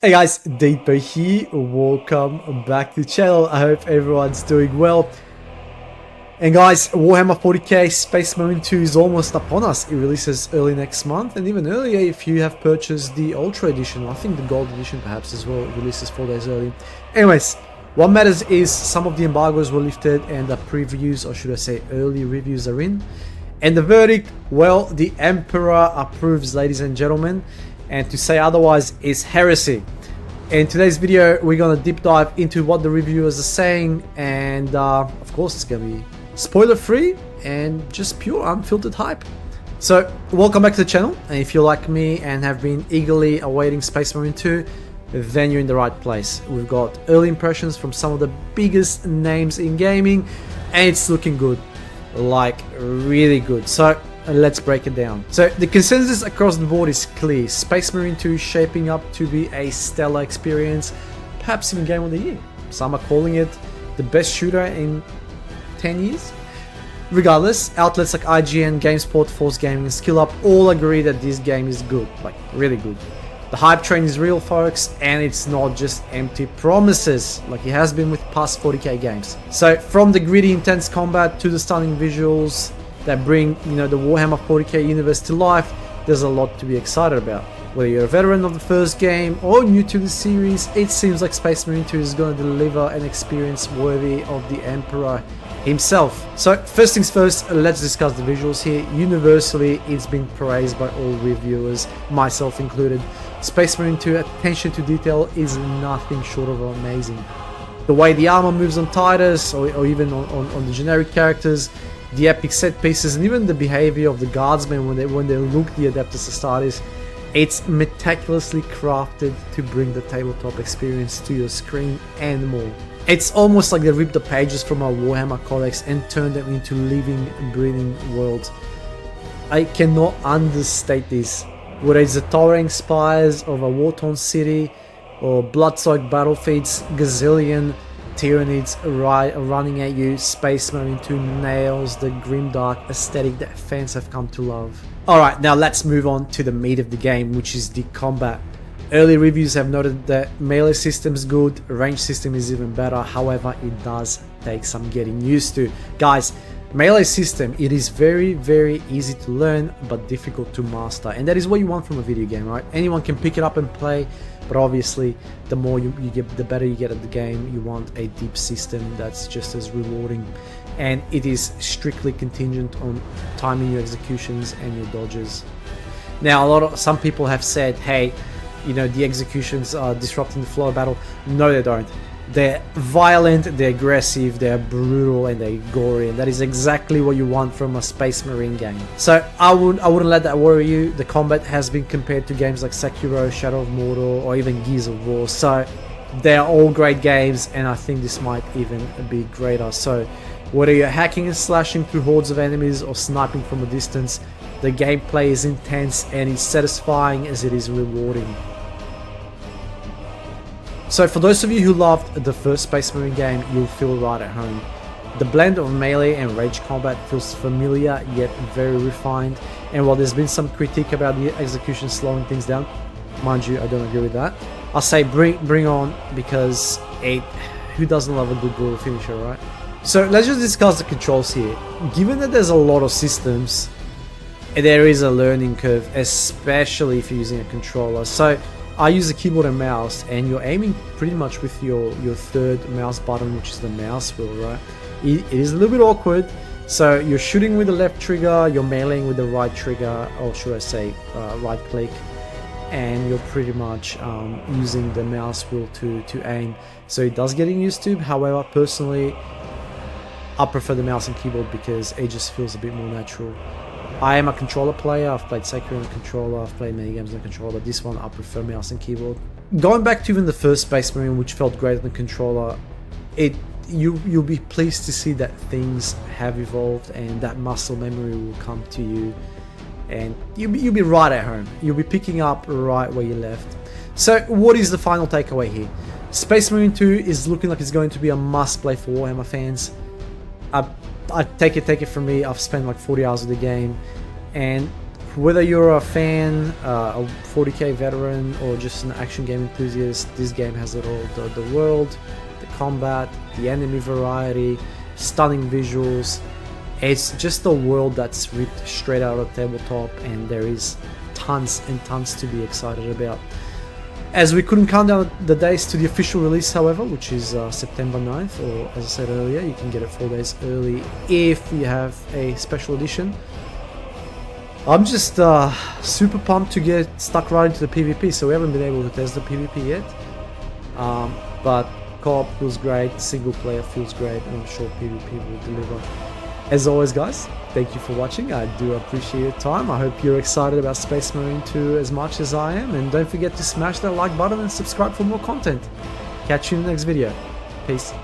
Hey guys, Deepa here, welcome back to the channel. I hope everyone's doing well. And guys, Warhammer 40k Space Marine 2 is almost upon us. It releases early next month, and even earlier if you have purchased the Ultra Edition. I think the Gold Edition perhaps as well releases 4 days early. Anyways, what matters is some of the embargoes were lifted and the previews, or should I say early reviews, are in. And the verdict, well, the Emperor approves, ladies and gentlemen. And to say otherwise is heresy. In today's video, we're gonna deep dive into what the reviewers are saying, and of course it's gonna be spoiler free and just pure unfiltered hype. So welcome back to the channel, and if you're like me and have been eagerly awaiting Space Marine 2, then you're in the right place. We've got early impressions from some of the biggest names in gaming, and it's looking good, like really good. So let's break it down. So the consensus across the board is clear. Space Marine 2 is shaping up to be a stellar experience, perhaps even game of the year. Some are calling it the best shooter in 10 years. Regardless, outlets like IGN, GameSpot, Force Gaming, and SkillUp all agree that this game is good, like really good. The hype train is real, folks, and it's not just empty promises like it has been with past 40k games. So from the gritty, intense combat to the stunning visuals that bring, the Warhammer 40k universe to life, there's a lot to be excited about. Whether you're a veteran of the first game or new to the series, it seems like Space Marine 2 is going to deliver an experience worthy of the Emperor himself. So first things first, let's discuss the visuals here. Universally, it's been praised by all reviewers, myself included. Space Marine 2 attention to detail is nothing short of amazing. The way the armor moves on Titus, or even on the generic characters, the epic set pieces, and even the behavior of the guardsmen when they look the Adeptus Astartes, it's meticulously crafted to bring the tabletop experience to your screen and more. It's almost like they ripped the pages from our Warhammer Codex and turned them into living, breathing worlds. I cannot understate this. Whether it's the towering spires of a war-torn city, or blood-soaked battlefields, gazillion Tyranids running at you, Space Marine 2 nails the grimdark aesthetic that fans have come to love. Alright, now let's move on to the meat of the game, which is the combat. Early reviews have noted that melee system is good, range system is even better, however it does take some getting used to. Guys, melee system, it is very easy to learn but difficult to master, and that is what you want from a video game, right? Anyone can pick it up and play, but obviously the more you get, the better you get at the game. You want a deep system that's just as rewarding, and it is strictly contingent on timing your executions and your dodges. Now some people have said, hey, the executions are disrupting the flow of battle. No, they don't. They're violent, they're aggressive, they're brutal, and they're gory, and that is exactly what you want from a Space Marine game. So I wouldn't let that worry you. The combat has been compared to games like Sekiro, Shadow of Mordor, or even Gears of War, so they're all great games, and I think this might even be greater. So whether you're hacking and slashing through hordes of enemies or sniping from a distance, the gameplay is intense and is satisfying as it is rewarding. So for those of you who loved the first Space Marine game, you'll feel right at home. The blend of melee and range combat feels familiar yet very refined, and while there's been some critique about the execution slowing things down, mind you, I don't agree with that. I'll say bring on, because who doesn't love a good brutal finisher, right? So let's just discuss the controls here. Given that there's a lot of systems, there is a learning curve, especially if you're using a controller. So I use a keyboard and mouse, and you're aiming pretty much with your third mouse button, which is the mouse wheel, right? It is a little bit awkward. So you're shooting with the left trigger, you're meleeing with the right trigger, or should I say right click, and you're pretty much using the mouse wheel to aim. So it does getting used to. However, personally, I prefer the mouse and keyboard because it just feels a bit more natural. I am a controller player. I've played Sekiro on a controller, I've played many games on a controller, but this one I prefer mouse and keyboard. Going back to even the first Space Marine, which felt great on the controller, you'll be pleased to see that things have evolved and that muscle memory will come to you, and you'll be right at home. You'll be picking up right where you left. So what is the final takeaway here? Space Marine 2 is looking like it's going to be a must play for Warhammer fans. I take it from me, I've spent like 40 hours of the game, and whether you're a fan, a 40k veteran, or just an action game enthusiast, this game has it all. The world, the combat, the enemy variety, stunning visuals. It's just a world that's ripped straight out of tabletop, and there is tons and tons to be excited about. As we couldn't count down the days to the official release, however, which is September 9th, or as I said earlier, you can get it 4 days early if you have a special edition. I'm just super pumped to get stuck right into the PvP, so we haven't been able to test the PvP yet. But co-op feels great, single player feels great, and I'm sure PvP will deliver. As always, guys, thank you for watching. I do appreciate your time. I hope you're excited about Space Marine 2 as much as I am, and don't forget to smash that like button and subscribe for more content. Catch you in the next video. Peace.